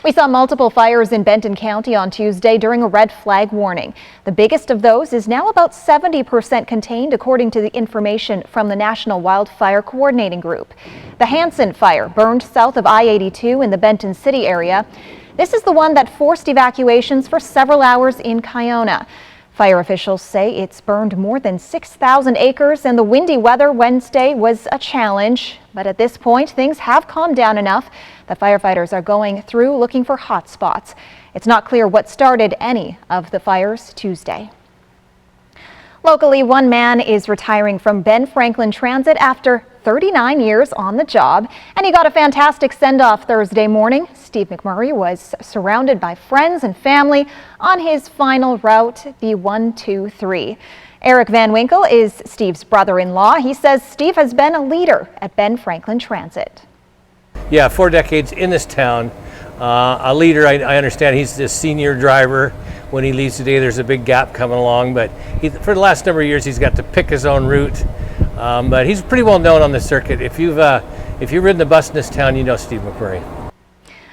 We saw multiple fires in Benton County on Tuesday during a red flag warning. The biggest of those is now about 70% contained, according to the information from the National Wildfire Coordinating Group. The Hanson fire burned south of I-82 in the Benton City area. This is the one that forced evacuations for several hours in Kiona. Fire officials say it's burned more than 6,000 acres, and the windy weather Wednesday was a challenge. But at this point, things have calmed down enough. The firefighters are going through looking for hot spots. It's not clear what started any of the fires Tuesday. Locally, one man is retiring from Ben Franklin Transit after 39 years on the job, and he got a fantastic send-off Thursday morning. Steve McMurray was surrounded by friends and family on his final route, the 123. Eric Van Winkle is Steve's brother-in-law. He says Steve has been a leader at Ben Franklin Transit. Yeah, 4 decades in this town. A leader, I understand he's the senior driver. When he leaves today, there's a big gap coming along, but for the last number of years, he's got to pick his own route. But he's pretty well known on the circuit. If you've ridden the bus in this town, you know Steve McMurray.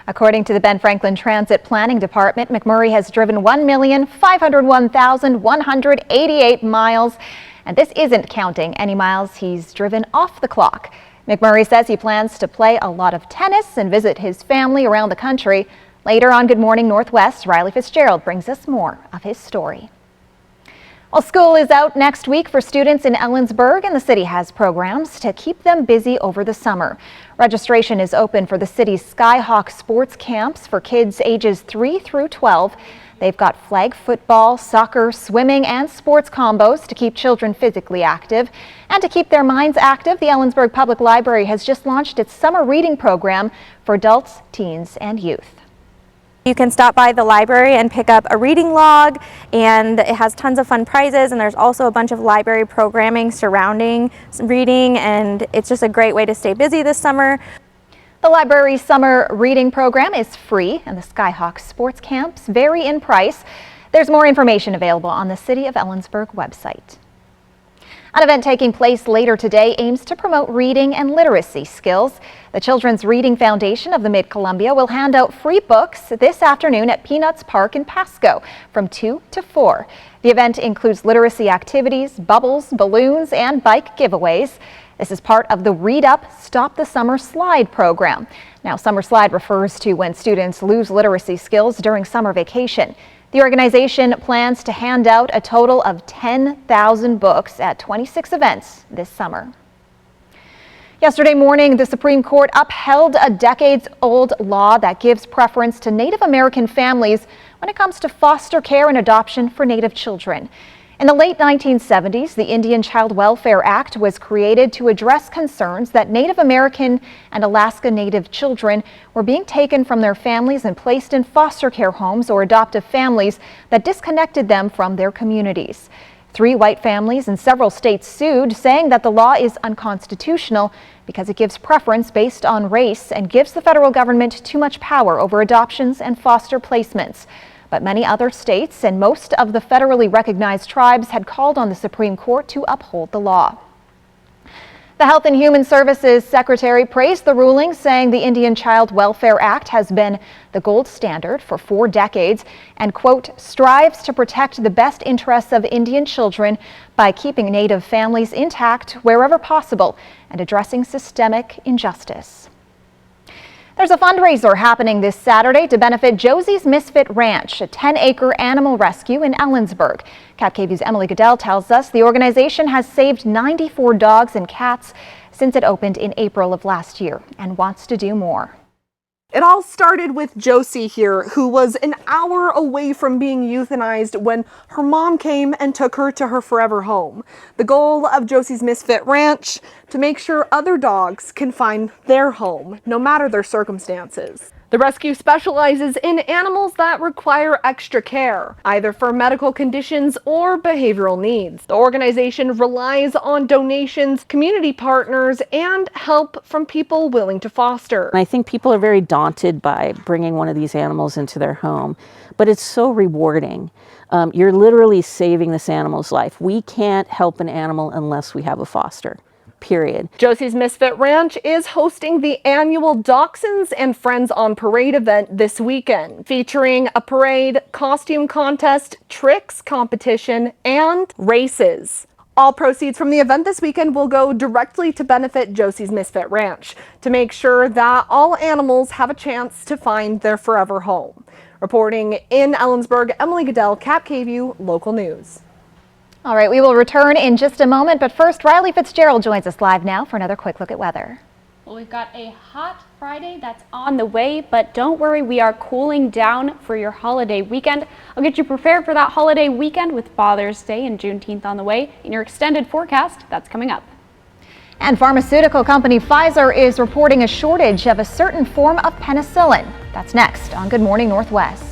According to the Ben Franklin Transit Planning Department, McMurray has driven 1,501,188 miles, and this isn't counting any miles he's driven off the clock. McMurray says he plans to play a lot of tennis and visit his family around the country. Later on Good Morning Northwest, Riley Fitzgerald brings us more of his story. Well, school is out next week for students in Ellensburg, and the city has programs to keep them busy over the summer. Registration is open for the city's Skyhawk sports camps for kids ages 3 through 12. They've got flag football, soccer, swimming, and sports combos to keep children physically active. And to keep their minds active, the Ellensburg Public Library has just launched its summer reading program for adults, teens, and youth. You can stop by the library and pick up a reading log, and it has tons of fun prizes, and there's also a bunch of library programming surrounding reading, and it's just a great way to stay busy this summer. The library's summer reading program is free, and the Skyhawk sports camps vary in price. There's more information available on the City of Ellensburg website. An event taking place later today aims to promote reading and literacy skills. The Children's Reading Foundation of the Mid-Columbia will hand out free books this afternoon at Peanuts Park in Pasco from 2 to 4. The event includes literacy activities, bubbles, balloons, and bike giveaways. This is part of the Read Up, Stop the Summer Slide program. Now, Summer Slide refers to when students lose literacy skills during summer vacation. The organization plans to hand out a total of 10,000 books at 26 events this summer. Yesterday morning, the Supreme Court upheld a decades-old law that gives preference to Native American families when it comes to foster care and adoption for Native children. In the late 1970s, the Indian Child Welfare Act was created to address concerns that Native American and Alaska Native children were being taken from their families and placed in foster care homes or adoptive families that disconnected them from their communities. 3 white families in several states sued, saying that the law is unconstitutional because it gives preference based on race and gives the federal government too much power over adoptions and foster placements. But many other states and most of the federally recognized tribes had called on the Supreme Court to uphold the law. The Health and Human Services Secretary praised the ruling, saying the Indian Child Welfare Act has been the gold standard for 4 decades and, quote, strives to protect the best interests of Indian children by keeping Native families intact wherever possible and addressing systemic injustice. There's a fundraiser happening this Saturday to benefit Josie's Misfit Ranch, a 10-acre animal rescue in Ellensburg. KAPKV's Emily Goodell tells us the organization has saved 94 dogs and cats since it opened in April of last year and wants to do more. It all started with Josie here, who was an hour away from being euthanized when her mom came and took her to her forever home. The goal of Josie's Misfit Ranch, to make sure other dogs can find their home, no matter their circumstances. The rescue specializes in animals that require extra care, either for medical conditions or behavioral needs. The organization relies on donations, community partners, and help from people willing to foster. I think people are very daunted by bringing one of these animals into their home, but it's so rewarding. You're literally saving this animal's life. We can't help an animal unless we have a foster. period. Josie's Misfit Ranch is hosting the annual Dachshunds and Friends on Parade event this weekend, featuring a parade, costume contest, tricks competition, and races. All proceeds from the event this weekend will go directly to benefit Josie's Misfit Ranch to make sure that all animals have a chance to find their forever home. Reporting in Ellensburg, Emily Goodell, Cap KVUE Local News. All right, we will return in just a moment, but first, Riley Fitzgerald joins us live now for another quick look at weather. Well, we've got a hot Friday that's on the way, but don't worry, we are cooling down for your holiday weekend. I'll get you prepared for that holiday weekend with Father's Day and Juneteenth on the way in your extended forecast that's coming up. And pharmaceutical company Pfizer is reporting a shortage of a certain form of penicillin. That's next on Good Morning Northwest.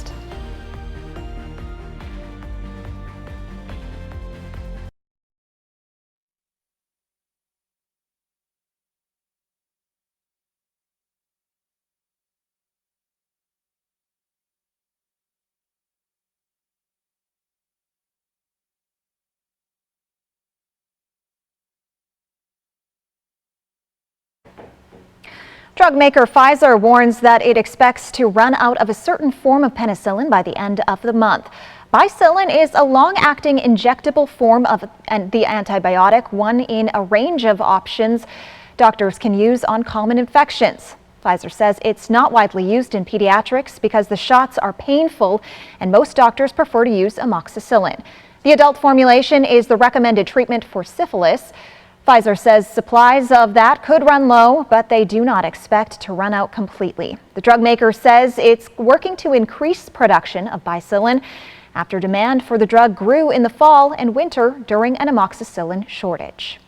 Drug maker Pfizer warns that it expects to run out of a certain form of penicillin by the end of the month. Bicillin is a long-acting injectable form of the antibiotic, one in a range of options doctors can use on common infections. Pfizer says it's not widely used in pediatrics because the shots are painful and most doctors prefer to use amoxicillin. The adult formulation is the recommended treatment for syphilis. Pfizer says supplies of that could run low, but they do not expect to run out completely. The drug maker says it's working to increase production of Bicillin after demand for the drug grew in the fall and winter during an amoxicillin shortage.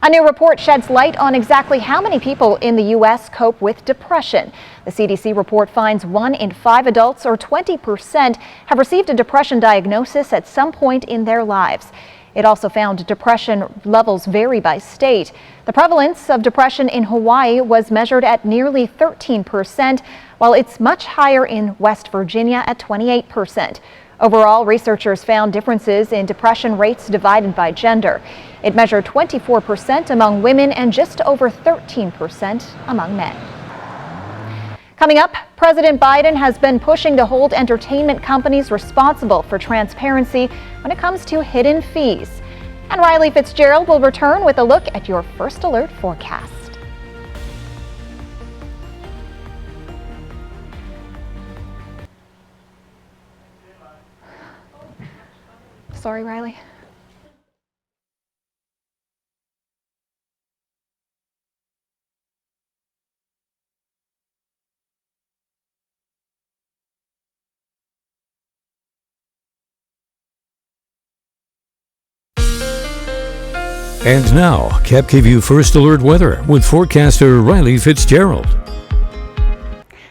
A new report sheds light on exactly how many people in the U.S. cope with depression. The CDC report finds 1 in 5 adults, or 20%, have received a depression diagnosis at some point in their lives. It also found depression levels vary by state. The prevalence of depression in Hawaii was measured at nearly 13%, while it's much higher in West Virginia at 28%. Overall, researchers found differences in depression rates divided by gender. It measured 24% among women and just over 13% among men. Coming up, President Biden has been pushing to hold entertainment companies responsible for transparency when it comes to hidden fees. And Riley Fitzgerald will return with a look at your First Alert forecast. Sorry, Riley. And now, Cap KVUE First Alert weather with forecaster Riley Fitzgerald.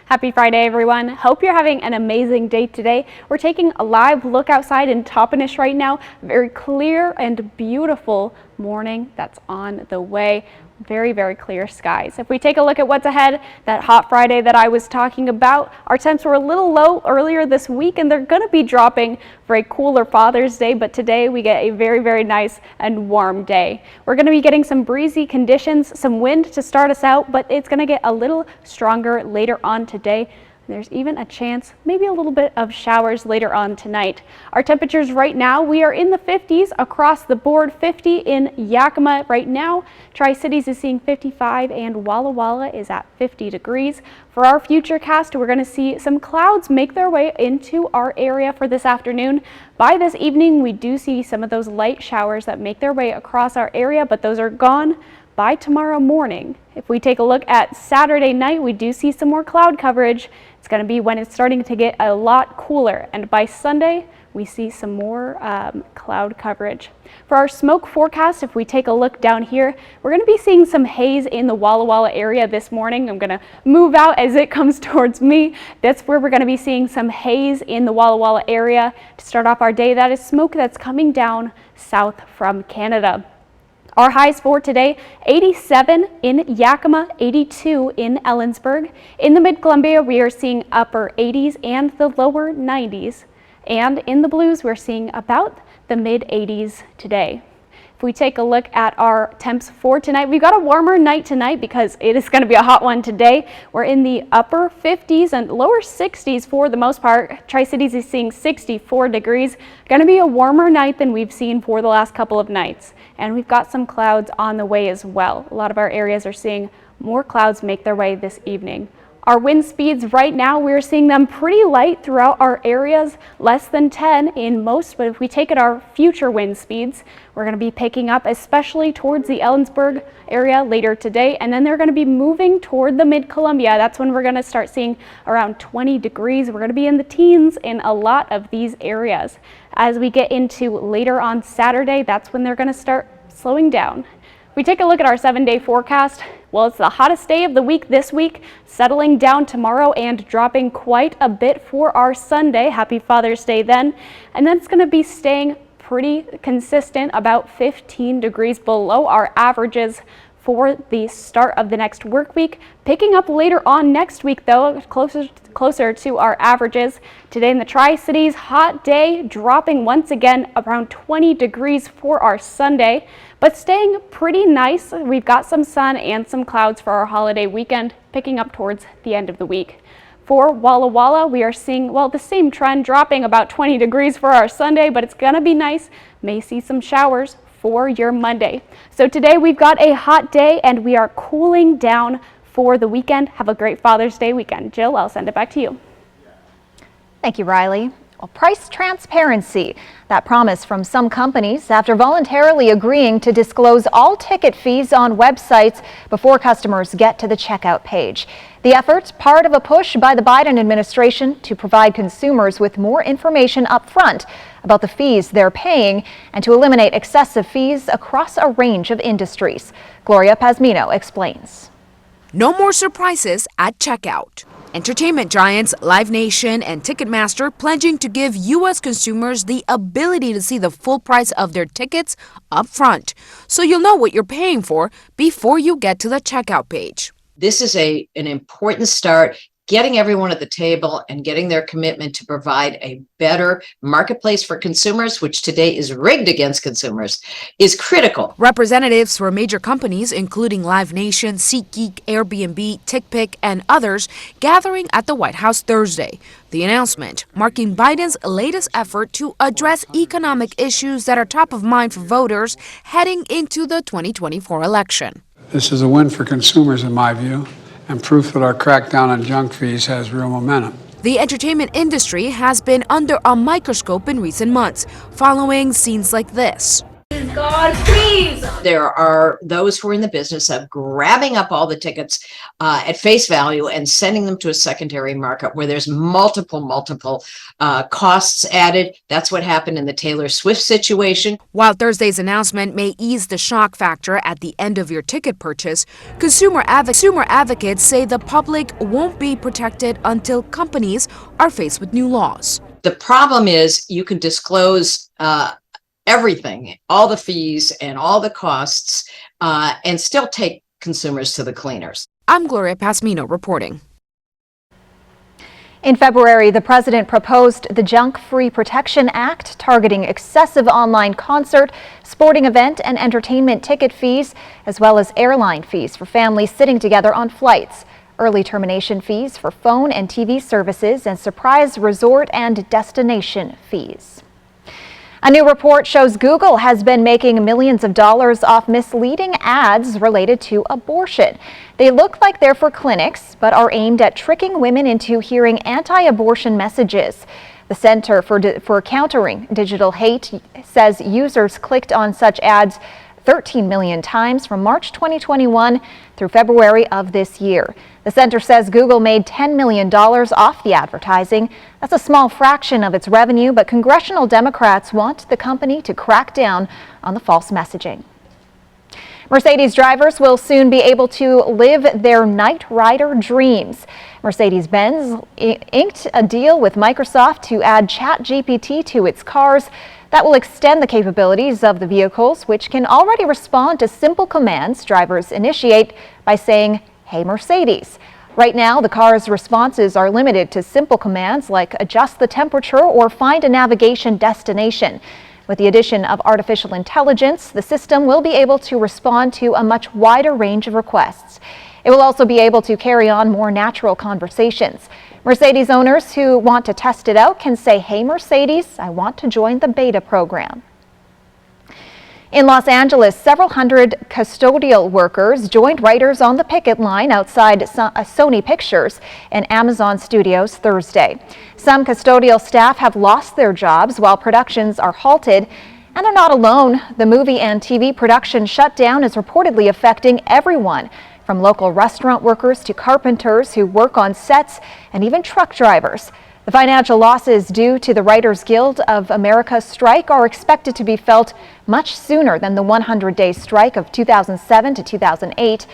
Happy Friday, everyone. Hope you're having an amazing day today. We're taking a live look outside in Toppenish right now. Very clear and beautiful morning that's on the way. Very, very clear skies. If we take a look at what's ahead, that hot Friday that I was talking about, our temps were a little low earlier this week and they're going to be dropping for a cooler Father's Day, but today we get a very, very nice and warm day. We're going to be getting some breezy conditions, some wind to start us out, but it's going to get a little stronger later on today. There's even a chance, maybe a little bit of showers later on tonight. Our temperatures right now, we are in the 50s across the board. 50 in Yakima right now. Tri-Cities is seeing 55 and Walla Walla is at 50 degrees. For our future cast, we're going to see some clouds make their way into our area for this afternoon. By this evening, we do see some of those light showers that make their way across our area, but those are gone by tomorrow morning. If we take a look at Saturday night, we do see some more cloud coverage. It's going to be when it's starting to get a lot cooler, and by Sunday we see some more cloud coverage. For our smoke forecast, if we take a look down here, we're going to be seeing some haze in the Walla Walla area this morning. I'm going to move out as it comes towards me. That's where we're going to be seeing some haze in the Walla Walla area to start off our day. That is smoke that's coming down south from Canada. Our highs for today, 87 in Yakima, 82 in Ellensburg. In the Mid-Columbia, we are seeing upper 80s and the lower 90s. And in the Blues, we're seeing about the mid-80s today. If we take a look at our temps for tonight, we've got a warmer night tonight because it is going to be a hot one today. We're in the upper 50s and lower 60s for the most part. Tri-Cities is seeing 64 degrees. Going to be a warmer night than we've seen for the last couple of nights. And we've got some clouds on the way as well. A lot of our areas are seeing more clouds make their way this evening. Our wind speeds right now, we're seeing them pretty light throughout our areas, less than 10 in most, but if we take it our future wind speeds, we're going to be picking up especially towards the Ellensburg area later today, and then they're going to be moving toward the mid-Columbia. That's when we're going to start seeing around 20 degrees. We're going to be in the teens in a lot of these areas. As we get into later on Saturday, that's when they're going to start slowing down. We take a look at our 7-day forecast. Well, it's the hottest day of the week this week, settling down tomorrow and dropping quite a bit for our Sunday. Happy Father's Day then. And then it's going to be staying pretty consistent, about 15 degrees below our averages for the start of the next work week. Picking up later on next week, though, closer to our averages. Today in the Tri-Cities, hot day, dropping once again around 20 degrees for our Sunday, but staying pretty nice. We've got some sun and some clouds for our holiday weekend, picking up towards the end of the week. For Walla Walla, we are seeing, well, the same trend, dropping about 20 degrees for our Sunday, but it's going to be nice. May see some showers for your Monday. So today we've got a hot day and we are cooling down for the weekend. Have a great Father's Day weekend. Jill, I'll send it back to you. Thank you, Riley. Well, price transparency, that promise from some companies after voluntarily agreeing to disclose all ticket fees on websites before customers get to the checkout page. The effort, part of a push by the Biden administration to provide consumers with more information up front about the fees they're paying and to eliminate excessive fees across a range of industries. Gloria Pazmino explains. No more surprises at checkout. Entertainment giants Live Nation and Ticketmaster pledging to give U.S. consumers the ability to see the full price of their tickets up front, so you'll know what you're paying for before you get to the checkout page. This is an important start, getting everyone at the table and getting their commitment to provide a better marketplace for consumers, which today is rigged against consumers, is critical. Representatives for major companies, including Live Nation, SeatGeek, Airbnb, TickPick, and others, gathering at the White House Thursday. The announcement marking Biden's latest effort to address economic issues that are top of mind for voters heading into the 2024 election. This is a win for consumers, in my view, and proof that our crackdown on junk fees has real momentum. The entertainment industry has been under a microscope in recent months, following scenes like this. God, please! There are those who are in the business of grabbing up all the tickets at face value and sending them to a secondary market where there's multiple costs added. That's what happened in the Taylor Swift situation. While Thursday's announcement may ease the shock factor at the end of your ticket purchase, consumer advocates say the public won't be protected until companies are faced with new laws. The problem is you can disclose everything, all the fees and all the costs, and still take consumers to the cleaners. I'm Gloria Pazmino reporting. In February, the president proposed the Junk-Free Protection Act, targeting excessive online concert, sporting event, and entertainment ticket fees, as well as airline fees for families sitting together on flights, early termination fees for phone and TV services, and surprise resort and destination fees. A new report shows Google has been making millions of dollars off misleading ads related to abortion. They look like they're for clinics, but are aimed at tricking women into hearing anti-abortion messages. The Center for Countering Digital Hate says users clicked on such ads 13 million times from March 2021 through February of this year. The center says Google made $10 million off the advertising. That's a small fraction of its revenue, but congressional Democrats want the company to crack down on the false messaging. Mercedes drivers will soon be able to live their Knight Rider dreams. Mercedes-Benz inked a deal with Microsoft to add ChatGPT to its cars. That will extend the capabilities of the vehicles, which can already respond to simple commands drivers initiate by saying, "Hey Mercedes." Right now, the car's responses are limited to simple commands like adjust the temperature or find a navigation destination. With the addition of artificial intelligence, the system will be able to respond to a much wider range of requests. It will also be able to carry on more natural conversations. Mercedes owners who want to test it out can say, "Hey Mercedes, I want to join the beta program." In Los Angeles, several hundred custodial workers joined writers on the picket line outside Sony Pictures and Amazon Studios Thursday. Some custodial staff have lost their jobs while productions are halted, and they're not alone. The movie and TV production shutdown is reportedly affecting everyone, from local restaurant workers to carpenters who work on sets and even truck drivers. The financial losses due to the Writers Guild of America strike are expected to be felt much sooner than the 100-day strike of 2007 to 2008.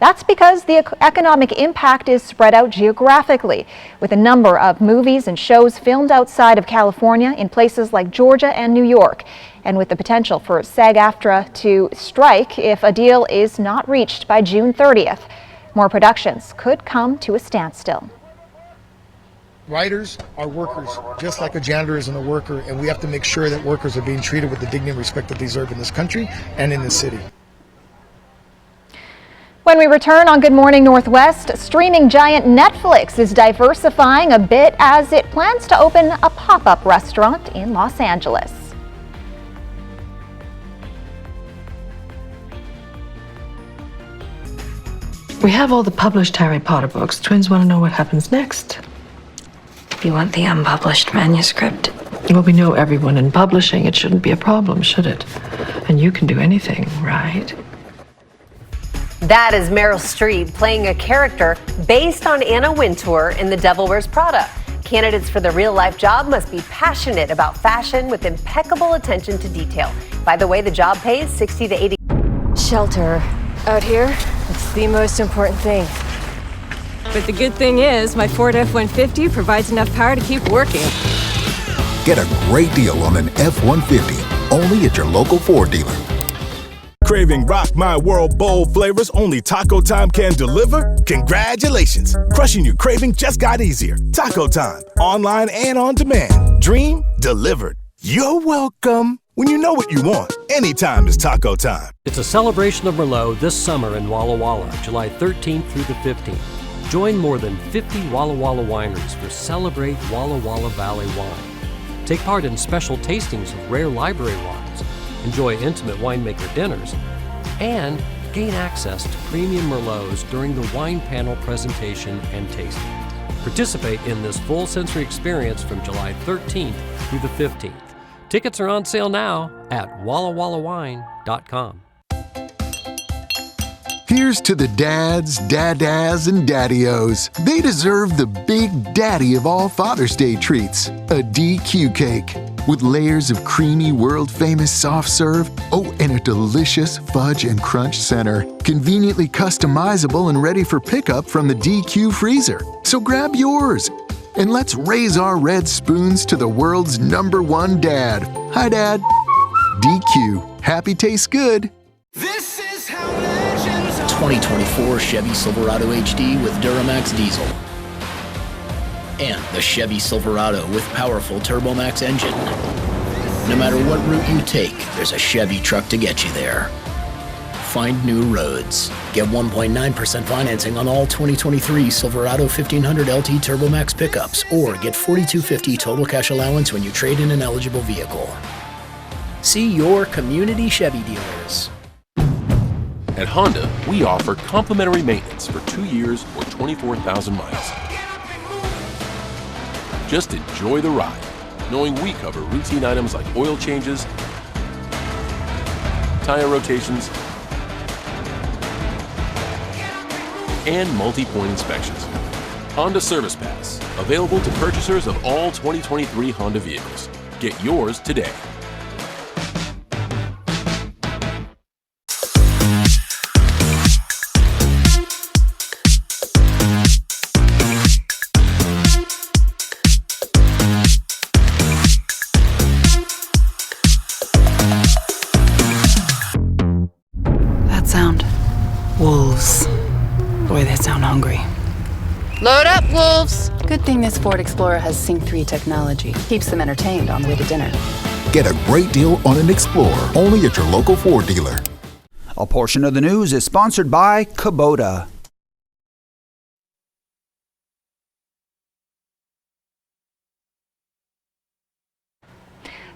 That's because the economic impact is spread out geographically, with a number of movies and shows filmed outside of California in places like Georgia and New York, and with the potential for SAG-AFTRA to strike if a deal is not reached by June 30th. More productions could come to a standstill. Writers are workers, just like a janitor isn't a worker, and we have to make sure that workers are being treated with the dignity and respect that they deserve in this country and in this city. When we return on Good Morning Northwest, streaming giant Netflix is diversifying a bit as it plans to open a pop-up restaurant in Los Angeles. We have all the published Harry Potter books. Twins want to know what happens next. You want the unpublished manuscript? Well, we know everyone in publishing. It shouldn't be a problem, should it? And you can do anything, right? That is Meryl Streep playing a character based on Anna Wintour in The Devil Wears Prada. Candidates for the real-life job must be passionate about fashion with impeccable attention to detail. By the way, the job pays $60 to $80. Shelter. Out here, it's the most important thing. But the good thing is, my Ford F-150 provides enough power to keep working. Get a great deal on an F-150, only at your local Ford dealer. Craving Rock My World bold flavors only Taco Time can deliver? Congratulations! Crushing your craving just got easier. Taco Time, online and on demand. Dream delivered. You're welcome. When you know what you want, anytime is Taco Time. It's a celebration of Merlot this summer in Walla Walla, July 13th through the 15th. Join more than 50 Walla Walla wineries for Celebrate Walla Walla Valley Wine. Take part in special tastings of rare library wines, enjoy intimate winemaker dinners, and gain access to premium Merlots during the wine panel presentation and tasting. Participate in this full sensory experience from July 13th through the 15th. Tickets are on sale now at wallawallawine.com. Here's to the dads, dadas, and daddy-os. They deserve the big daddy of all Father's Day treats, a DQ cake. With layers of creamy, world-famous soft serve, and a delicious fudge and crunch center. Conveniently customizable and ready for pickup from the DQ freezer. So grab yours. And let's raise our red spoons to the world's #1 dad. Hi, Dad. DQ. Happy tastes good. 2024 Chevy Silverado HD with Duramax diesel. And the Chevy Silverado with powerful TurboMax engine. No matter what route you take, there's a Chevy truck to get you there. Find new roads. Get 1.9% financing on all 2023 Silverado 1500 LT TurboMax pickups, or get $4,250 total cash allowance when you trade in an eligible vehicle. See your community Chevy dealers. At Honda, we offer complimentary maintenance for 2 years or 24,000 miles. Just enjoy the ride, knowing we cover routine items like oil changes, tire rotations, and multi-point inspections. Honda Service Pass, available to purchasers of all 2023 Honda vehicles. Get yours today. That sound. Wolves. Boy, they sound hungry. Load up, wolves! Good thing this Ford Explorer has Sync 3 technology. Keeps them entertained on the way to dinner. Get a great deal on an Explorer, only at your local Ford dealer. A portion of the news is sponsored by Kubota.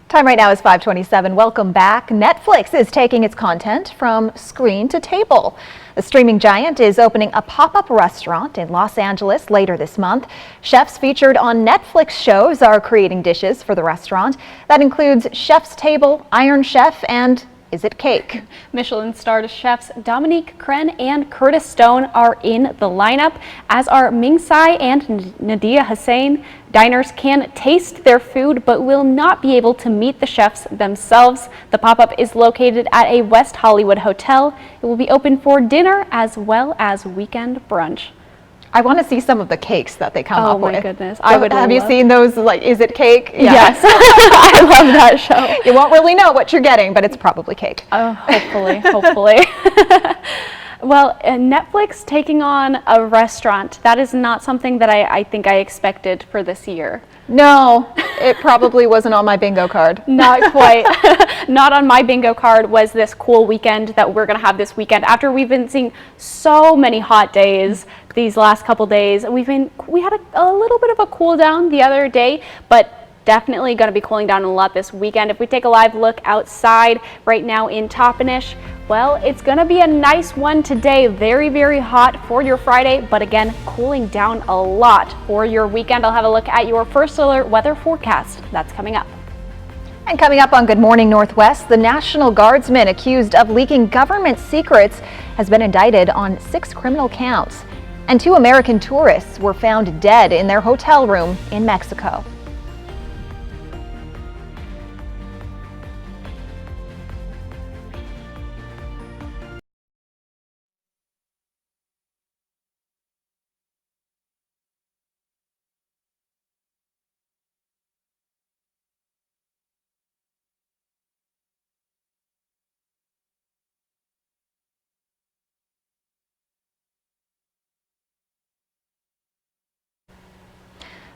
Time right now is 5:27. Welcome back. Netflix is taking its content from screen to table. The streaming giant is opening a pop-up restaurant in Los Angeles later this month. Chefs featured on Netflix shows are creating dishes for the restaurant. That includes Chef's Table, Iron Chef, and Is It Cake? Michelin-starred chefs Dominique Crenn and Curtis Stone are in the lineup, as are Ming Tsai and Nadia Hussein. Diners can taste their food but will not be able to meet the chefs themselves. The pop-up is located at a West Hollywood hotel. It will be open for dinner as well as weekend brunch. I want to see some of the cakes that they come up with. Oh my goodness. I would Have you seen those, like, Is It Cake? Yeah. Yes. I love that show. You won't really know what you're getting, but it's probably cake. Oh, hopefully. Well, Netflix taking on a restaurant, that is not something that I think I expected for this year. No, it probably wasn't on my bingo card. Not quite. Not on my bingo card was this cool weekend that we're going to have this weekend. After we've been seeing so many hot days these last couple days, we had a little bit of a cool down the other day, but definitely going to be cooling down a lot this weekend. If we take a live look outside right now in Toppenish, well, it's going to be a nice one today. Very, very hot for your Friday, but again, cooling down a lot for your weekend. I'll have a look at your First Alert weather forecast. That's coming up. And coming up on Good Morning Northwest, the National Guardsman accused of leaking government secrets has been indicted on 6 criminal counts. And 2 American tourists were found dead in their hotel room in Mexico.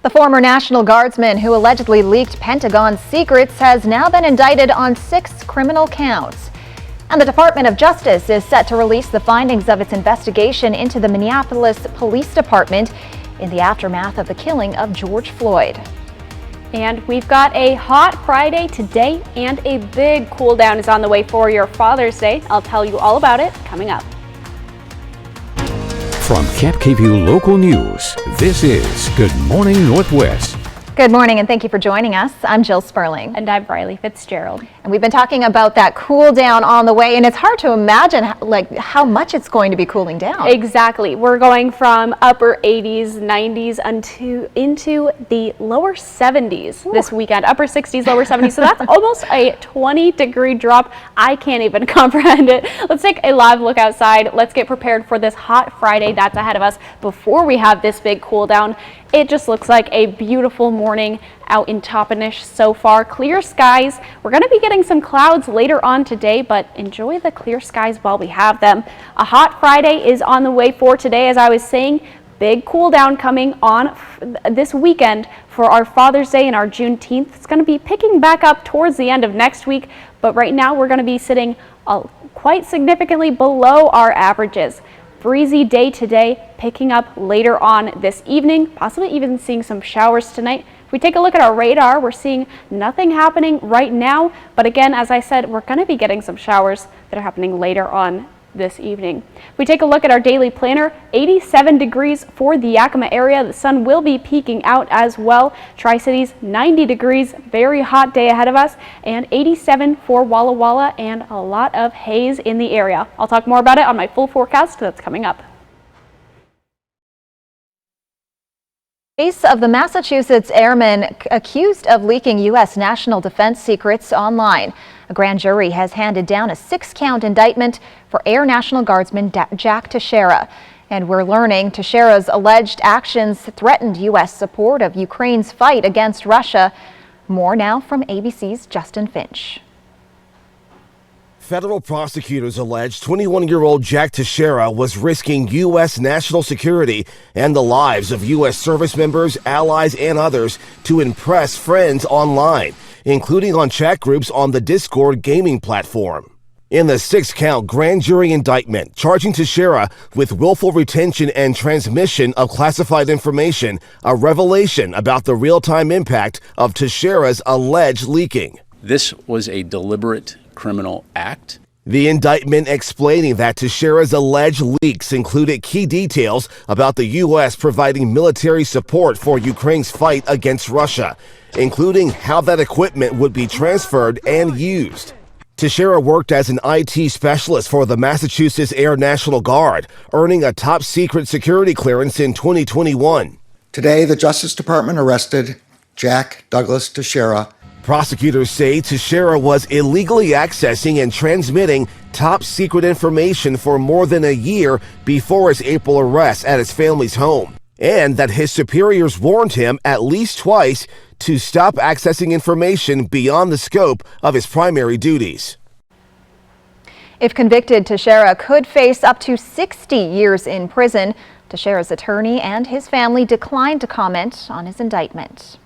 The former National Guardsman who allegedly leaked Pentagon secrets has now been indicted on 6 criminal counts. And the Department of Justice is set to release the findings of its investigation into the Minneapolis Police Department in the aftermath of the killing of George Floyd. And we've got a hot Friday today, and a big cool down is on the way for your Father's Day. I'll tell you all about it coming up. From Camp KVUE Local News, this is Good Morning Northwest. Good morning and thank you for joining us. I'm Jill Sperling. And I'm Riley Fitzgerald. And we've been talking about that cool down on the way, and it's hard to imagine how much it's going to be cooling down. Exactly. We're going from upper 80s, 90s into the lower 70s this weekend. Upper 60s, lower 70s. So that's almost a 20-degree drop. I can't even comprehend it. Let's take a live look outside. Let's get prepared for this hot Friday that's ahead of us before we have this big cool down. It just looks like a beautiful morning out in Toppenish so far. Clear skies. We're going to be getting some clouds later on today, but enjoy the clear skies while we have them. A hot Friday is on the way for today, as I was saying. Big cool down coming on this weekend for our Father's Day and our Juneteenth. It's going to be picking back up towards the end of next week, but right now we're going to be sitting quite significantly below our averages. Breezy day today, picking up later on this evening, possibly even seeing some showers tonight. If we take a look at our radar, we're seeing nothing happening right now, but again, as I said, we're going to be getting some showers that are happening later on this evening. If we take a look at our daily planner, 87 degrees for the Yakima area. The sun will be peeking out as well. Tri-Cities, 90 degrees, very hot day ahead of us, and 87 for Walla Walla, and a lot of haze in the area. I'll talk more about it on my full forecast that's coming up. Case of the Massachusetts airman accused of leaking U.S. national defense secrets online. A grand jury has handed down a 6-count indictment for Air National Guardsman Jack Teixeira. And we're learning Teixeira's alleged actions threatened U.S. support of Ukraine's fight against Russia. More now from ABC's Justin Finch. Federal prosecutors allege 21-year-old Jack Teixeira was risking U.S. national security and the lives of U.S. service members, allies, and others to impress friends online. including on chat groups on the Discord gaming platform. In the 6-count grand jury indictment charging Teixeira with willful retention and transmission of classified information, a revelation about the real-time impact of Teixeira's alleged leaking. This was a deliberate criminal act. The indictment explaining that Teixeira's alleged leaks included key details about the U.S. providing military support for Ukraine's fight against Russia, including how that equipment would be transferred and used. Teixeira worked as an IT specialist for the Massachusetts Air National Guard, earning a top-secret security clearance in 2021. Today, the Justice Department arrested Jack Douglas Teixeira. Prosecutors say Teixeira was illegally accessing and transmitting top-secret information for more than a year before his April arrest at his family's home, and that his superiors warned him at least twice to stop accessing information beyond the scope of his primary duties. If convicted, Teixeira could face up to 60 years in prison. Teixeira's attorney and his family declined to comment on his indictment.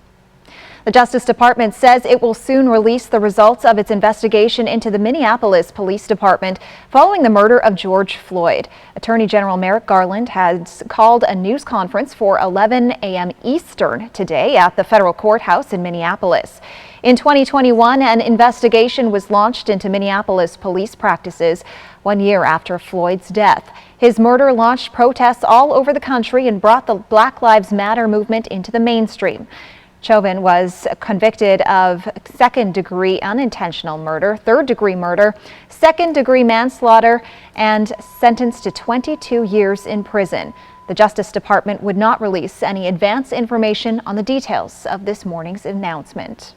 The Justice Department says it will soon release the results of its investigation into the Minneapolis Police Department following the murder of George Floyd. Attorney General Merrick Garland has called a news conference for 11 a.m. Eastern today at the federal courthouse in Minneapolis. In 2021, an investigation was launched into Minneapolis police practices 1 year after Floyd's death. His murder launched protests all over the country and brought the Black Lives Matter movement into the mainstream. Chauvin was convicted of second-degree unintentional murder, third-degree murder, second-degree manslaughter, and sentenced to 22 years in prison. The Justice Department would not release any advance information on the details of this morning's announcement.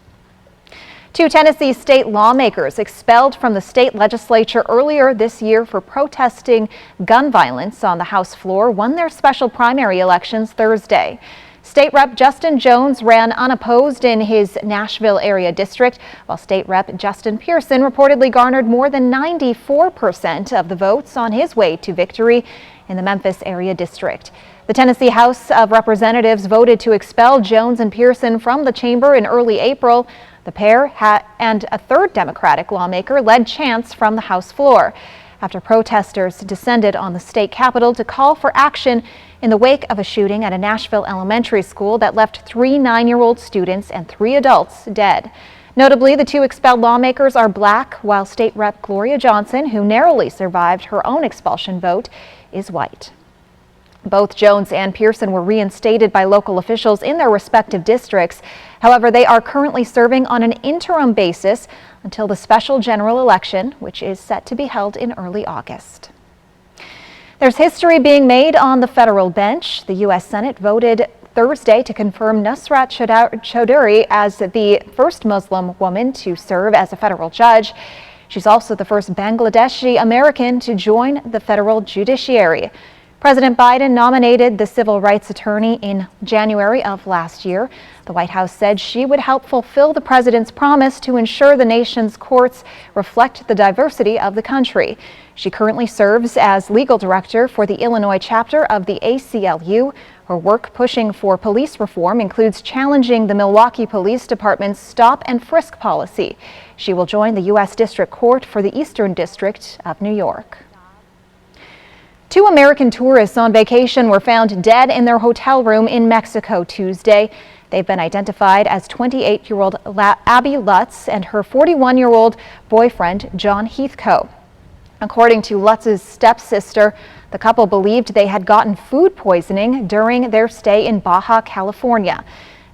2 Tennessee state lawmakers expelled from the state legislature earlier this year for protesting gun violence on the House floor won their special primary elections Thursday. State Rep. Justin Jones ran unopposed in his Nashville area district, while State Rep. Justin Pearson reportedly garnered more than 94% of the votes on his way to victory in the Memphis area district. The Tennessee House of Representatives voted to expel Jones and Pearson from the chamber in early April. The pair and a third Democratic lawmaker led chants from the House floor after protesters descended on the state capitol to call for action in the wake of a shooting at a Nashville elementary school that left 3 9-year-old students and 3 adults dead. Notably, the 2 expelled lawmakers are black, while State Rep. Gloria Johnson, who narrowly survived her own expulsion vote, is white. Both Jones and Pearson were reinstated by local officials in their respective districts. However, they are currently serving on an interim basis until the special general election, which is set to be held in early August. There's history being made on the federal bench. The U.S. Senate voted Thursday to confirm Nusrat Chaudhuri as the first Muslim woman to serve as a federal judge. She's also the first Bangladeshi American to join the federal judiciary. President Biden nominated the civil rights attorney in January of last year. The White House said she would help fulfill the president's promise to ensure the nation's courts reflect the diversity of the country. She currently serves as legal director for the Illinois chapter of the ACLU. Her work pushing for police reform includes challenging the Milwaukee Police Department's stop and frisk policy. She will join the U.S. District Court for the Eastern District of New York. 2 American tourists on vacation were found dead in their hotel room in Mexico Tuesday. They've been identified as 28-year-old Abby Lutz and her 41-year-old boyfriend, John Heathcote. According to Lutz's stepsister, the couple believed they had gotten food poisoning during their stay in Baja California.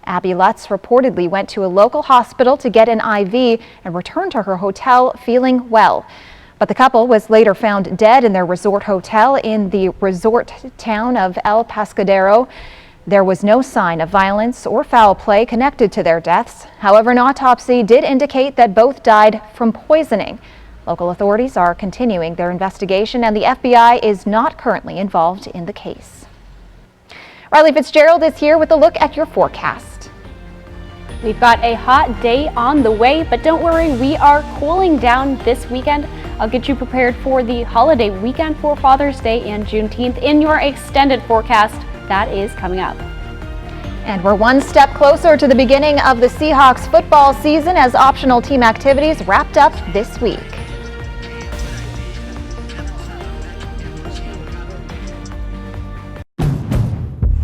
Abby Lutz reportedly went to a local hospital to get an IV and returned to her hotel feeling well. But the couple was later found dead in their resort hotel in the resort town of El Pescadero. There was no sign of violence or foul play connected to their deaths. However, an autopsy did indicate that both died from poisoning. Local authorities are continuing their investigation, and the FBI is not currently involved in the case. Riley Fitzgerald is here with a look at your forecast. We've got a hot day on the way, but don't worry, we are cooling down this weekend. I'll get you prepared for the holiday weekend for Father's Day and Juneteenth in your extended forecast. That is coming up. And we're one step closer to the beginning of the Seahawks football season as optional team activities wrapped up this week.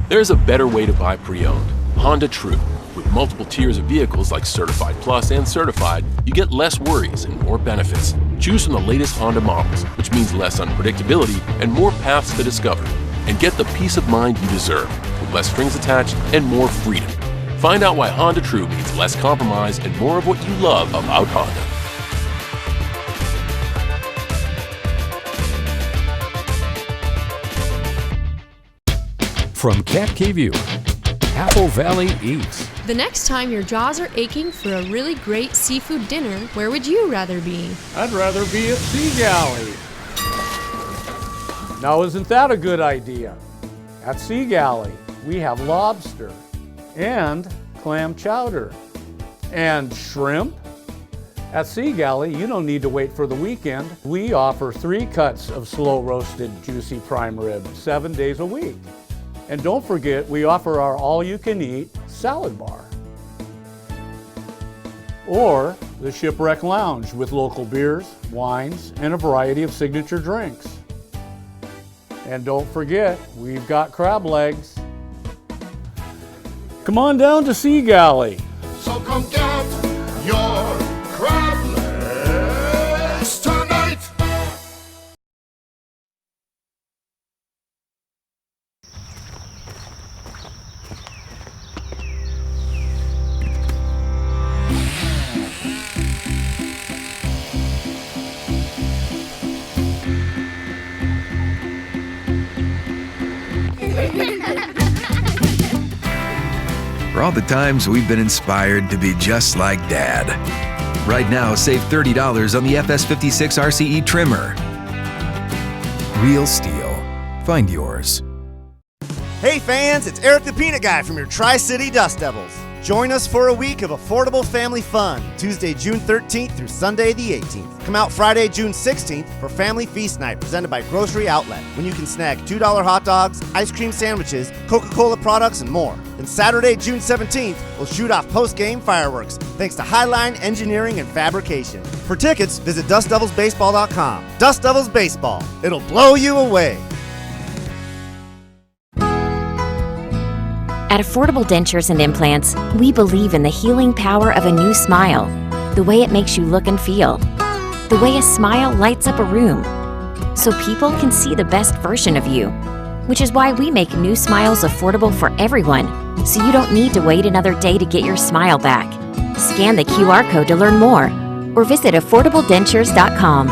There's a better way to buy pre-owned. Honda True. With multiple tiers of vehicles like Certified Plus and Certified, you get less worries and more benefits. Choose from the latest Honda models, which means less unpredictability and more paths to discover. And get the peace of mind you deserve, with less strings attached and more freedom. Find out why Honda True means less compromise and more of what you love about Honda. From Cap View, Apple Valley Eats. The next time your jaws are aching for a really great seafood dinner, where would you rather be? I'd rather be at Sea Galley. Now, isn't that a good idea? At Sea Galley, we have lobster and clam chowder and shrimp. At Sea Galley, you don't need to wait for the weekend. We offer 3 cuts of slow-roasted, juicy prime rib 7 days a week. And don't forget, we offer our all-you-can-eat salad bar. Or the Shipwreck Lounge with local beers, wines, and a variety of signature drinks. And don't forget, we've got crab legs. Come on down to Sea Galley. So come get your crab legs tonight. For all the times we've been inspired to be just like Dad. Right now, save $30 on the FS56 RCE trimmer. Real STIHL. Find yours. Hey fans, it's Eric the Peanut Guy from your Tri-City Dust Devils. Join us for a week of affordable family fun, Tuesday, June 13th through Sunday the 18th. Come out Friday, June 16th for Family Feast Night presented by Grocery Outlet, when you can snag $2 hot dogs, ice cream sandwiches, Coca-Cola products, and more. Then Saturday, June 17th, we'll shoot off post-game fireworks, thanks to Highline Engineering and Fabrication. For tickets, visit DustDevilsBaseball.com. Dust Devils Baseball. It'll blow you away. At Affordable Dentures and Implants, we believe in the healing power of a new smile, the way it makes you look and feel, the way a smile lights up a room, so people can see the best version of you, which is why we make new smiles affordable for everyone, so you don't need to wait another day to get your smile back. Scan the QR code to learn more, or visit AffordableDentures.com.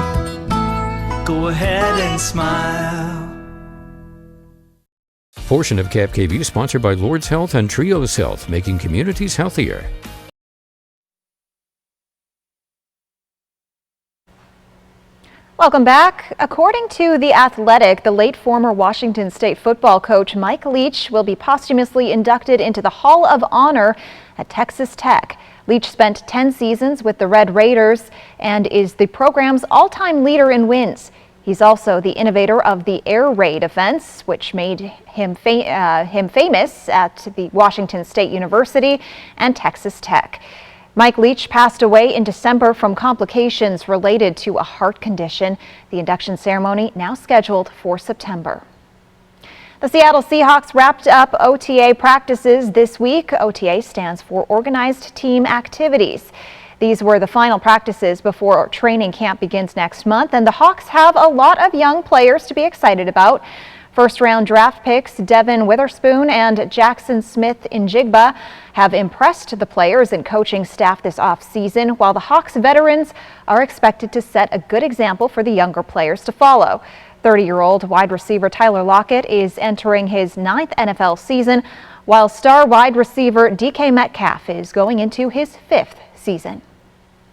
Go ahead and smile. Portion of Cap KVU sponsored by Lord's Health and Trios Health, making communities healthier. Welcome back. According to The Athletic, the late former Washington State football coach Mike Leach will be posthumously inducted into the Hall of Honor at Texas Tech. Leach spent 10 seasons with the Red Raiders and is the program's all-time leader in wins. He's also the innovator of the air raid offense, which made him famous at the Washington State University and Texas Tech. Mike Leach passed away in December from complications related to a heart condition. The induction ceremony now scheduled for September. The Seattle Seahawks wrapped up OTA practices this week. OTA stands for Organized Team Activities. These were the final practices before training camp begins next month, and the Hawks have a lot of young players to be excited about. First-round draft picks Devin Witherspoon and Jackson Smith-Njigba have impressed the players and coaching staff this offseason, while the Hawks veterans are expected to set a good example for the younger players to follow. 30-year-old wide receiver Tyler Lockett is entering his 9th NFL season, while star wide receiver DK Metcalf is going into his 5th season.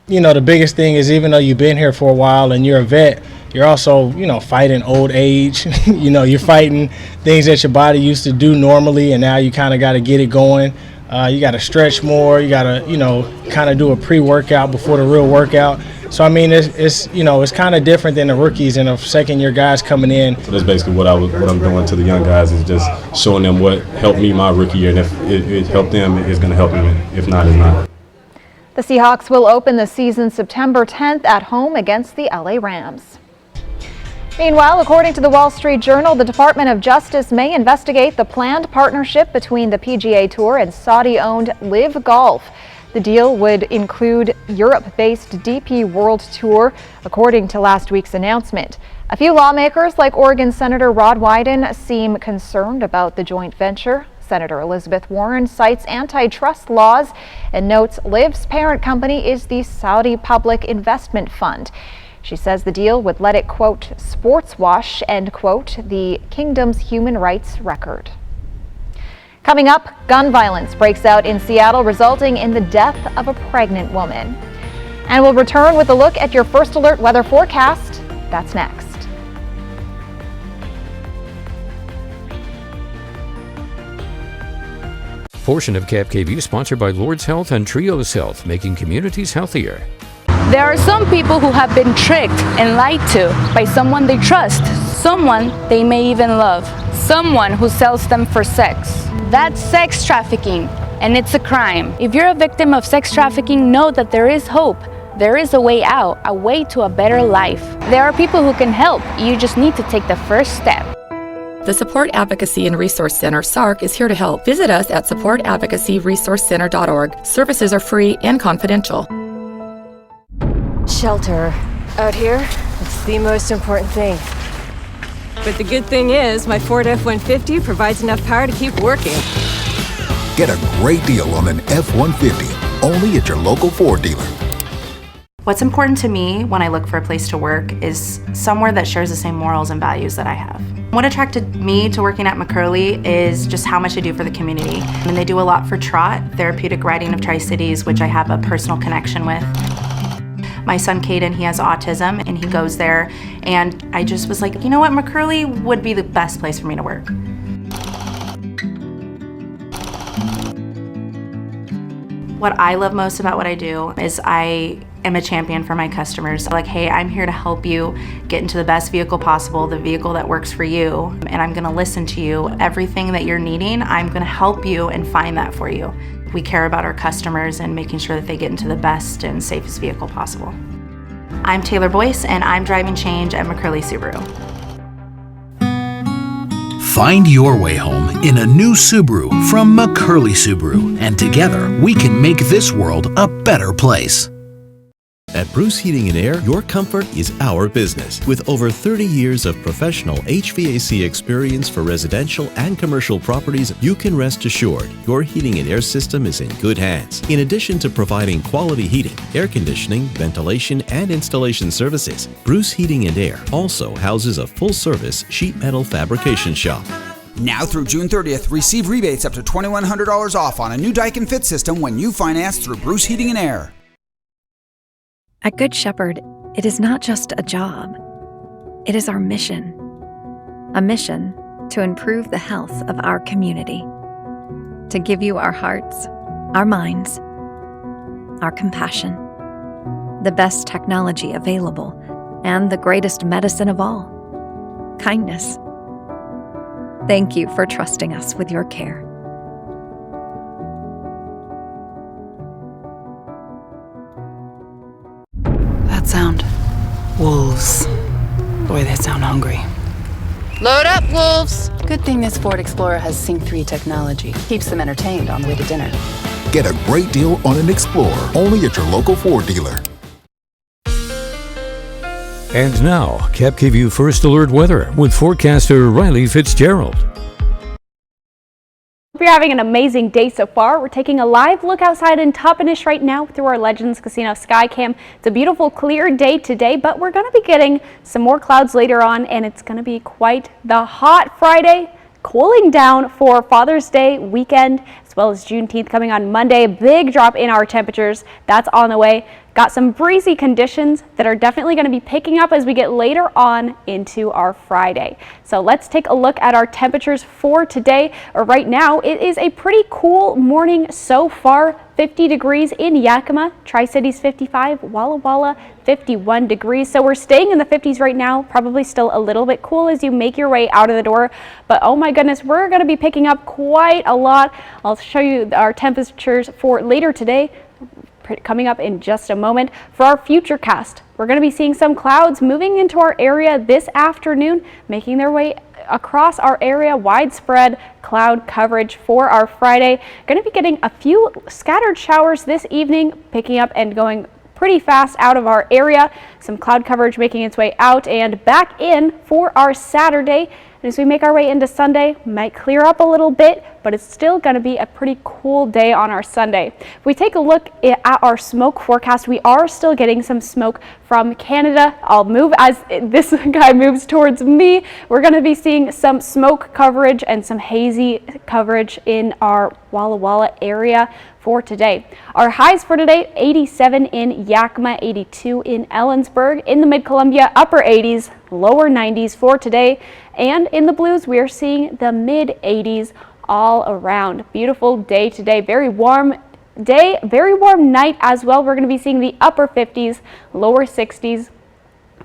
You know, the biggest thing is, even though you've been here for a while and you're a vet, you're also, fighting old age. You're fighting things that your body used to do normally, and now you kind of got to get it going. You got to stretch more. You got to, kind of do a pre-workout before the real workout. So I mean, it's you know, it's kind of different than the rookies and the second-year guys coming in. So that's basically what I'm doing to the young guys, is just showing them what helped me my rookie year, and if it helped them, it's going to help them. If not, it's not. The Seahawks will open the season September 10th at home against the LA Rams. Meanwhile, according to the Wall Street Journal, the Department of Justice may investigate the planned partnership between the PGA Tour and Saudi-owned Live Golf. The deal would include Europe-based DP World Tour, according to last week's announcement. A few lawmakers, like Oregon Senator Rod Wyden, seem concerned about the joint venture. Senator Elizabeth Warren cites antitrust laws and notes Liv's parent company is the Saudi Public Investment Fund. She says the deal would let it, quote, sports wash, end quote, the kingdom's human rights record. Coming up, gun violence breaks out in Seattle, resulting in the death of a pregnant woman. And we'll return with a look at your First Alert weather forecast. That's next. Portion of KapKV sponsored by Lord's Health and Trios Health, making communities healthier. There are some people who have been tricked and lied to by someone they trust, someone they may even love, someone who sells them for sex. That's sex trafficking, and it's a crime. If you're a victim of sex trafficking, know that there is hope. There is a way out, a way to a better life. There are people who can help. You just need to take the first step. The Support Advocacy and Resource Center, SARC, is here to help. Visit us at supportadvocacyresourcecenter.org. Services are free and confidential. Shelter. Out here, it's the most important thing. But the good thing is, my Ford F-150 provides enough power to keep working. Get a great deal on an F-150, only at your local Ford dealer. What's important to me when I look for a place to work is somewhere that shares the same morals and values that I have. What attracted me to working at McCurley is just how much I do for the community. And they do a lot for Trot, therapeutic riding of Tri-Cities, which I have a personal connection with. My son Caden, he has autism and he goes there, and I just was like, you know what, McCurley would be the best place for me to work. What I love most about what I do is I am a champion for my customers. Like, hey, I'm here to help you get into the best vehicle possible, the vehicle that works for you, and I'm gonna listen to you. Everything that you're needing, I'm gonna help you and find that for you. We care about our customers and making sure that they get into the best and safest vehicle possible. I'm Taylor Boyce, and I'm driving change at McCurley Subaru. Find your way home in a new Subaru from McCurley Subaru, and together we can make this world a better place. At Bruce Heating and Air, your comfort is our business. With over 30 years of professional HVAC experience for residential and commercial properties, you can rest assured your heating and air system is in good hands. In addition to providing quality heating, air conditioning, ventilation, and installation services, Bruce Heating and Air also houses a full-service sheet metal fabrication shop. Now through June 30th, receive rebates up to $2,100 off on a new Daikin Fit system when you finance through Bruce Heating and Air. At Good Shepherd, it is not just a job. It is our mission. A mission to improve the health of our community. To give you our hearts, our minds, our compassion, the best technology available, and the greatest medicine of all, kindness. Thank you for trusting us with your care. Sound. Wolves. Boy, they sound hungry. Load up, wolves! Good thing this Ford Explorer has Sync 3 technology. Keeps them entertained on the way to dinner. Get a great deal on an Explorer, only at your local Ford dealer. And now, KapKV First Alert weather with forecaster Riley Fitzgerald. Hope you're having an amazing day so far. We're taking a live look outside in Toppenish right now through our Legends Casino Skycam. It's a beautiful, clear day today, but we're going to be getting some more clouds later on, and it's going to be quite the hot Friday, cooling down for Father's Day weekend, as well as Juneteenth coming on Monday. A big drop in our temperatures. That's on the way. Got some breezy conditions that are definitely going to be picking up as we get later on into our Friday. So let's take a look at our temperatures for today. Right now, it is a pretty cool morning so far. 50 degrees in Yakima, Tri-Cities 55, Walla Walla 51 degrees. So we're staying in the 50s right now, probably still a little bit cool as you make your way out of the door. But oh my goodness, we're going to be picking up quite a lot. I'll show you our temperatures for later today, coming up in just a moment. For our future cast, we're going to be seeing some clouds moving into our area this afternoon, making their way across our area. Widespread cloud coverage for our Friday. Going to be getting a few scattered showers this evening, picking up and going pretty fast out of our area. Some cloud coverage making its way out and back in for our Saturday. And as we make our way into Sunday, might clear up a little bit, but it's still going to be a pretty cool day on our Sunday. If we take a look at our smoke forecast, we are still getting some smoke from Canada. I'll move as this guy moves towards me. We're going to be seeing some smoke coverage and some hazy coverage in our Walla Walla area for today. Our highs for today, 87 in Yakima, 82 in Ellensburg. In the Mid-Columbia, upper 80s, lower 90s for today. And in the Blues, we are seeing the mid 80s all around. Beautiful day today. Very warm day, very warm night as well. We're going to be seeing the upper 50s, lower 60s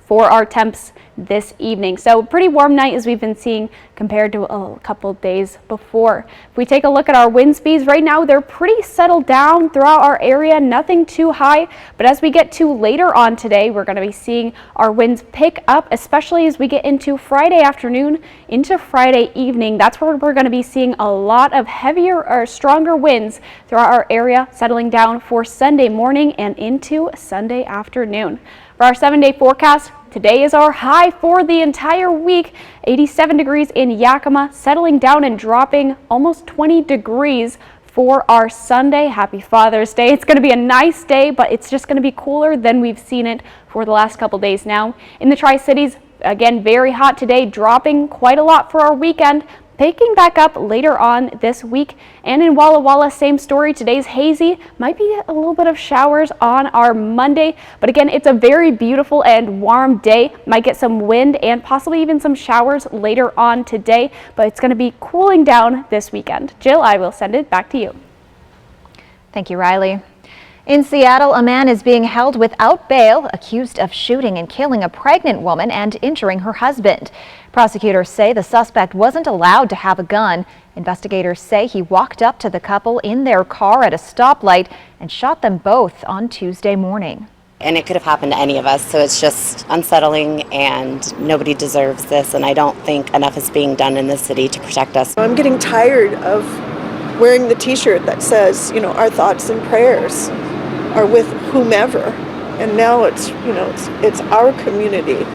for our temps this evening. So pretty warm night as we've been seeing compared to a couple days before. If we take a look at our wind speeds right now, they're pretty settled down throughout our area, nothing too high. But as we get to later on today, we're going to be seeing our winds pick up, especially as we get into Friday afternoon into Friday evening. That's where we're going to be seeing a lot of heavier or stronger winds throughout our area, settling down for Sunday morning and into Sunday afternoon. For our 7-day forecast, today is our high for the entire week, 87 degrees in Yakima, settling down and dropping almost 20 degrees for our Sunday. Happy Father's Day. It's going to be a nice day, but it's just going to be cooler than we've seen it for the last couple days now. In the Tri-Cities, again, very hot today, dropping quite a lot for our weekend. Picking back up later on this week. And in Walla Walla, same story. Today's hazy. Might be a little bit of showers on our Monday. But again, it's a very beautiful and warm day. Might get some wind and possibly even some showers later on today. But it's going to be cooling down this weekend. Jill, I will send it back to you. Thank you, Riley. In Seattle, a man is being held without bail, accused of shooting and killing a pregnant woman and injuring her husband. Prosecutors say the suspect wasn't allowed to have a gun. Investigators say he walked up to the couple in their car at a stoplight and shot them both on Tuesday morning. And it could have happened to any of us, so it's just unsettling and nobody deserves this, and I don't think enough is being done in this city to protect us. I'm getting tired of wearing the t-shirt that says, you know, our thoughts and prayers are with whomever, and now it's, you know, it's our community.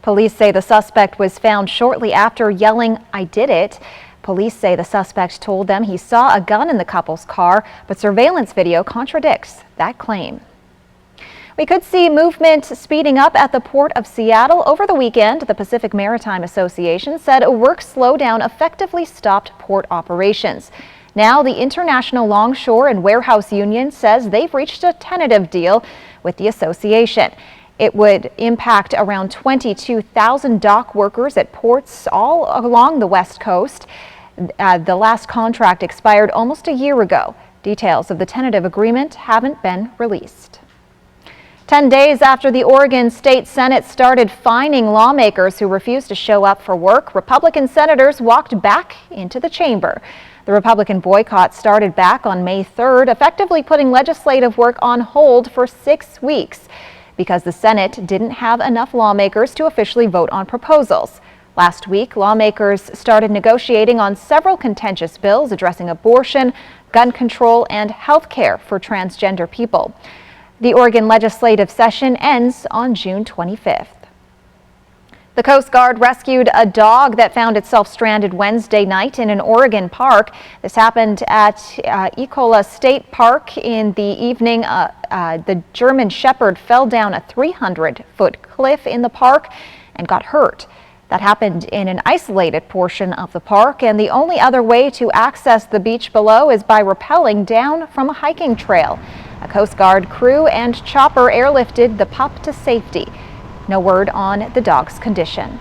Police say the suspect was found shortly after yelling, "I did it." Police say the suspect told them he saw a gun in the couple's car, but surveillance video contradicts that claim. We could see movement speeding up at the Port of Seattle over the weekend. The Pacific Maritime Association said a work slowdown effectively stopped port operations. Now the International Longshore and Warehouse Union says they've reached a tentative deal with the association. It would impact around 22,000 dock workers at ports all along the West Coast. The last contract expired almost a year ago. Details of the tentative agreement haven't been released. 10 days after the Oregon State Senate started fining lawmakers who refused to show up for work, Republican senators walked back into the chamber. The Republican boycott started back on May 3rd, effectively putting legislative work on hold for 6 weeks because the Senate didn't have enough lawmakers to officially vote on proposals. Last week, lawmakers started negotiating on several contentious bills addressing abortion, gun control, and health care for transgender people. The Oregon legislative session ends on June 25th. The Coast Guard rescued a dog that found itself stranded Wednesday night in an Oregon park. This happened at Ecola State Park in the evening. The German Shepherd fell down a 300-foot cliff in the park and got hurt. That happened in an isolated portion of the park, and the only other way to access the beach below is by rappelling down from a hiking trail. A Coast Guard crew and chopper airlifted the pup to safety. No word on the dog's condition.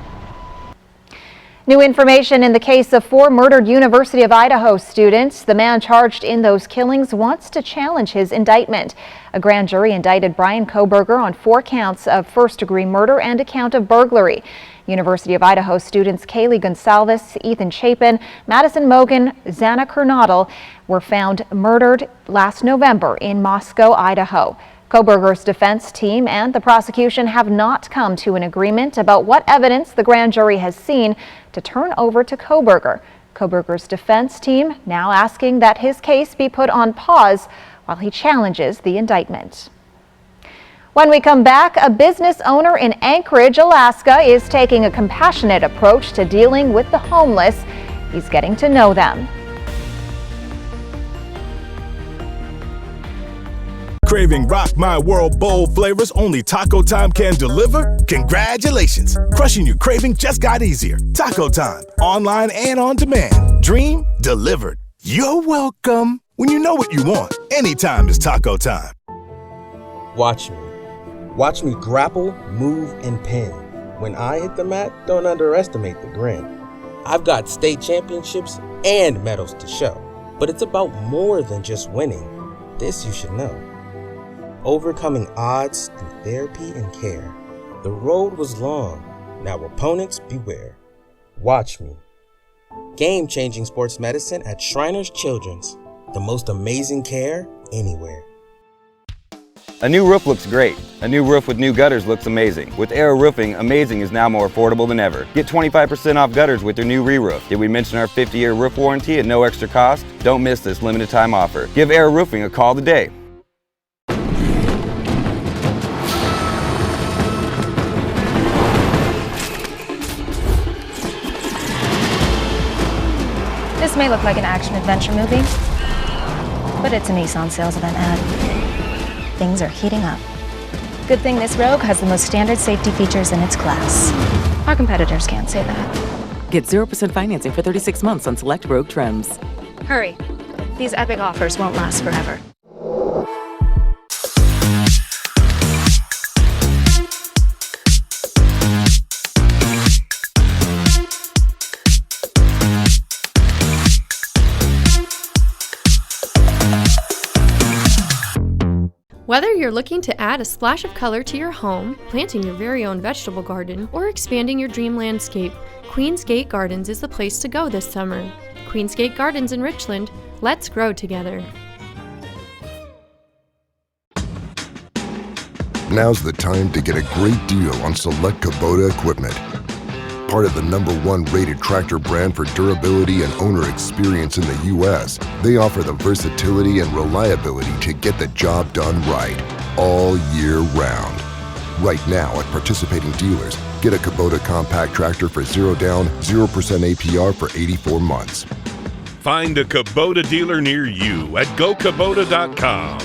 New information in the case of 4 murdered University of Idaho students. The man charged in those killings wants to challenge his indictment. A grand jury indicted Brian Kohberger on 4 counts of first-degree murder and a count of burglary. University of Idaho students Kaylee Gonsalves, Ethan Chapin, Madison Mogan, Xana Kernodle were found murdered last November in Moscow, Idaho. Kohberger's defense team and the prosecution have not come to an agreement about what evidence the grand jury has seen to turn over to Kohberger. Kohberger's defense team now asking that his case be put on pause while he challenges the indictment. When we come back, a business owner in Anchorage, Alaska is taking a compassionate approach to dealing with the homeless. He's getting to know them. Craving Rock My World bowl flavors only Taco Time can deliver? Congratulations! Crushing your craving just got easier. Taco Time, online and on demand. Dream delivered. You're welcome. When you know what you want, anytime is Taco Time. Watch me. Watch me grapple, move, and pin. When I hit the mat, don't underestimate the grin. I've got state championships and medals to show. But it's about more than just winning. This you should know. Overcoming odds through therapy and care. The road was long, now opponents beware. Watch me. Game-changing sports medicine at Shriners Children's. The most amazing care anywhere. A new roof looks great. A new roof with new gutters looks amazing. With Arrow Roofing, amazing is now more affordable than ever. Get 25% off gutters with your new re-roof. Did we mention our 50-year roof warranty at no extra cost? Don't miss this limited time offer. Give Arrow Roofing a call today. This may look like an action-adventure movie, but it's a Nissan sales event ad. Things are heating up. Good thing this Rogue has the most standard safety features in its class. Our competitors can't say that. Get 0% financing for 36 months on select Rogue trims. Hurry. These epic offers won't last forever. Whether you're looking to add a splash of color to your home, planting your very own vegetable garden, or expanding your dream landscape, Queen's Gate Gardens is the place to go this summer. Queen's Gate Gardens in Richland, let's grow together. Now's the time to get a great deal on select Kubota equipment. Part of the #1 rated tractor brand for durability and owner experience in the U.S., they offer the versatility and reliability to get the job done right, all year round. Right now at participating dealers, get a Kubota compact tractor for 0 down, 0% APR for 84 months. Find a Kubota dealer near you at gokubota.com.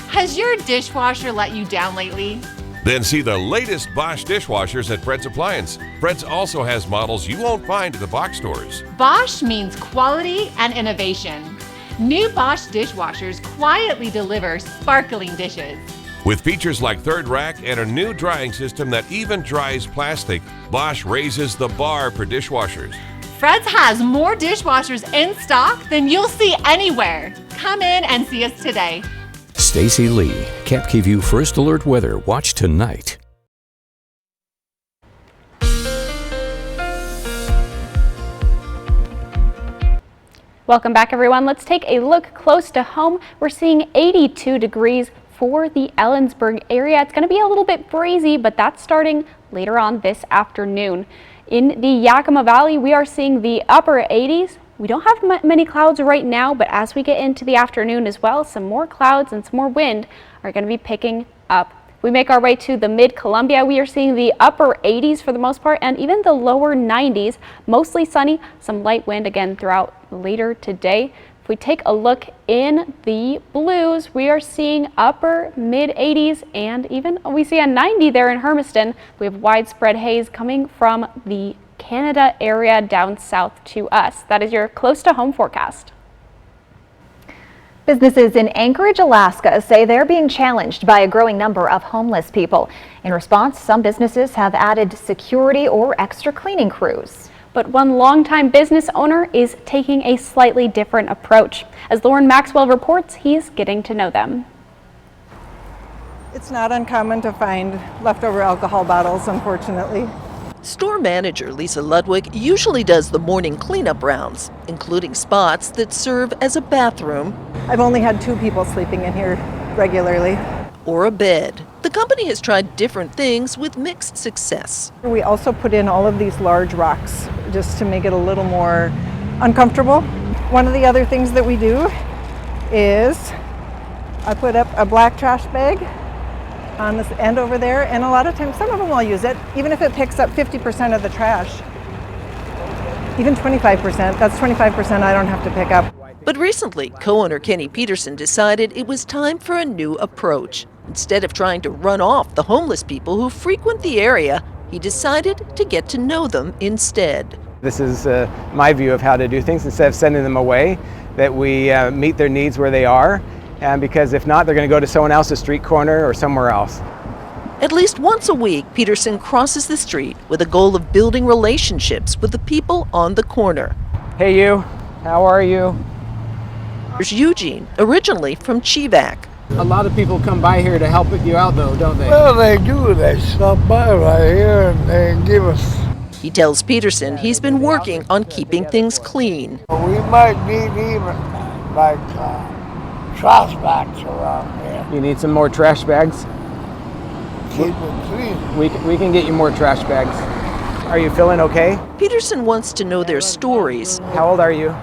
Has your dishwasher let you down lately? Then see the latest Bosch dishwashers at Fred's Appliance. Fred's also has models you won't find at the box stores. Bosch means quality and innovation. New Bosch dishwashers quietly deliver sparkling dishes. With features like third rack and a new drying system that even dries plastic, Bosch raises the bar for dishwashers. Fred's has more dishwashers in stock than you'll see anywhere. Come in and see us today. Stacy Lee, Cap KVU First Alert Weather. Watch tonight. Welcome back, everyone. Let's take a look close to home. We're seeing 82 degrees for the Ellensburg area. It's going to be a little bit breezy, but that's starting later on this afternoon. In the Yakima Valley, we are seeing the upper 80s. We don't have many clouds right now, but as we get into the afternoon as well, some more clouds and some more wind are going to be picking up. We make our way to the mid-Columbia. We are seeing the upper 80s for the most part and even the lower 90s. Mostly sunny, some light wind again throughout later today. If we take a look in the blues, we are seeing upper mid-80s and even we see a 90 there in Hermiston. We have widespread haze coming from the Canada area down south to us. That is your close to home forecast. Businesses in Anchorage, Alaska say they're being challenged by a growing number of homeless people. In response, some businesses have added security or extra cleaning crews. But one longtime business owner is taking a slightly different approach. As Lauren Maxwell reports, he's getting to know them. It's not uncommon to find leftover alcohol bottles, unfortunately. Store manager Lisa Ludwig usually does the morning cleanup rounds, including spots that serve as a bathroom. I've only had 2 people sleeping in here regularly. Or a bed. The company has tried different things with mixed success. We also put in all of these large rocks just to make it a little more uncomfortable. One of the other things that we do is I put up a black trash bag on this end over there, and a lot of times, some of them will use it, even if it picks up 50% of the trash. Even 25%, that's 25% I don't have to pick up. But recently, co-owner Kenny Peterson decided it was time for a new approach. Instead of trying to run off the homeless people who frequent the area, he decided to get to know them instead. This is my view of how to do things. Instead of sending them away, that we meet their needs where they are. And because if not, they're going to go to someone else's street corner or somewhere else. At least once a week, Peterson crosses the street with a goal of building relationships with the people on the corner. Hey you, how are you? There's Eugene, originally from Chivac. A lot of people come by here to help you out though, don't they? Well, they do. They stop by right here and they give us. He tells Peterson he's been working on keeping things clean. We might need even like trash bags around here. You need some more trash bags? Keep it clean. We can get you more trash bags. Are you feeling okay? Peterson wants to know their stories. How old are you?